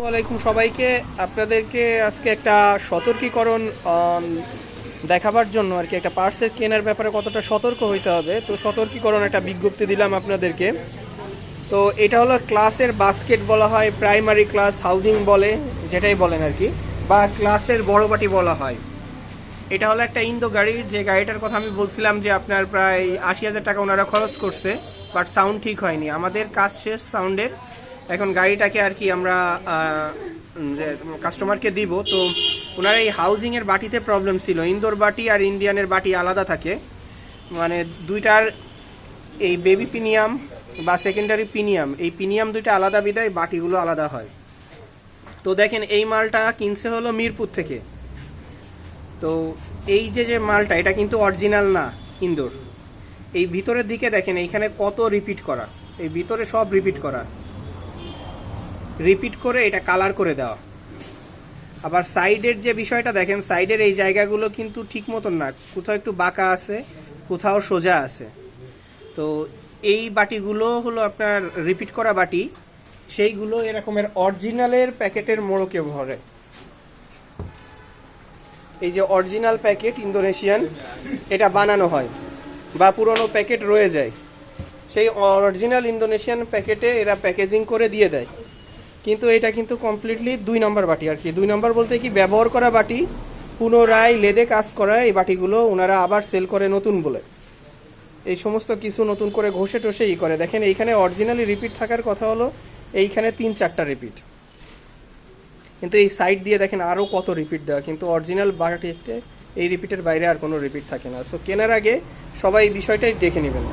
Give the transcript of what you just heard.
আসসালামাইকুম সবাইকে। আপনাদেরকে আজকে একটা সতর্কীকরণ দেখাবার জন্য আর কি, একটা পার্সেল কেনার ব্যাপারে কতটা সতর্ক হইতে হবে, তো সতর্কীকরণ একটা বিজ্ঞপ্তি দিলাম আপনাদেরকে। তো এটা হলো ক্লাসের বাস্কেট বলা হয়, প্রাইমারি ক্লাস হাউজিং বলে, যেটাই বলেন আর কি, বা ক্লাসের বড় বাটি বলা হয়। এটা হলো একটা ইন্দো গাড়ি, যে গাড়িটার কথা আমি বলছিলাম যে আপনার প্রায় 80,000 টাকা ওনারা খরচ করছে, বাট সাউন্ড ঠিক হয়নি। আমাদের কাজ শেষ সাউন্ডের, এখন গাড়িটাকে আর কি আমরা কাস্টমারকে দিব। তো ওনার এই হাউজিংয়ের বাটিতে প্রবলেম ছিল। ইন্দোর বাটি আর ইন্ডিয়ানের বাটি আলাদা থাকে, মানে দুইটার এই বেবি পিনিয়াম বা সেকেন্ডারি পিনিয়াম, এই পিনিয়াম দুইটা আলাদা বিদায় বাটিগুলো আলাদা হয়। তো দেখেন এই মালটা কিনছে হলো মিরপুর থেকে। তো এই যে মালটা, এটা কিন্তু অরিজিনাল না ইন্দোর। এই ভিতরের দিকে দেখেন এইখানে কত রিপিট করা, এই ভিতরে সব রিপিট করা, রিপিট করে এটা কালার করে দেওয়া। আবার সাইডের যে বিষয়টা দেখেন, সাইডের এই জায়গাগুলো কিন্তু ঠিক মতন না, কোথাও একটু বাঁকা আছে, কোথাও সোজা আছে। তো এই বাটিগুলো হলো আপনার রিপিট করা বাটি, সেইগুলো এরকমের অরিজিনালের প্যাকেটের মোড়কে ভরে। এই যে অরিজিনাল প্যাকেট ইন্দোনেশিয়ান, এটা বানানো হয় বা পুরনো প্যাকেট রয়ে যায়, সেই অরিজিনাল ইন্দোনেশিয়ান প্যাকেটে এরা প্যাকেজিং করে দিয়ে দেয়। কিন্তু এটা কিন্তু কমপ্লিটলি 2 নম্বর বাটি আর কি। 2 নম্বর বলতে কি, ব্যবহার করা বাটি, পুনরায় লেদে কাজ করা এই বাটিগুলো ওনারা আবার সেল করে নতুন বলে। এই সমস্ত কিছু নতুন করে ঘষে টষে করে। দেখেন এইখানে অরিজিনালি রিপিট থাকার কথা হলো এইখানে 3-4টা রিপিট, কিন্তু এই সাইড দিয়ে দেখেন আরও কত রিপিট দেওয়া, কিন্তু অরিজিনাল বাটিতে এই রিপিটের বাইরে আর কোনো রিপিট থাকে না। সো কেনার আগে সবাই এই বিষয়টাই দেখে নেবেন।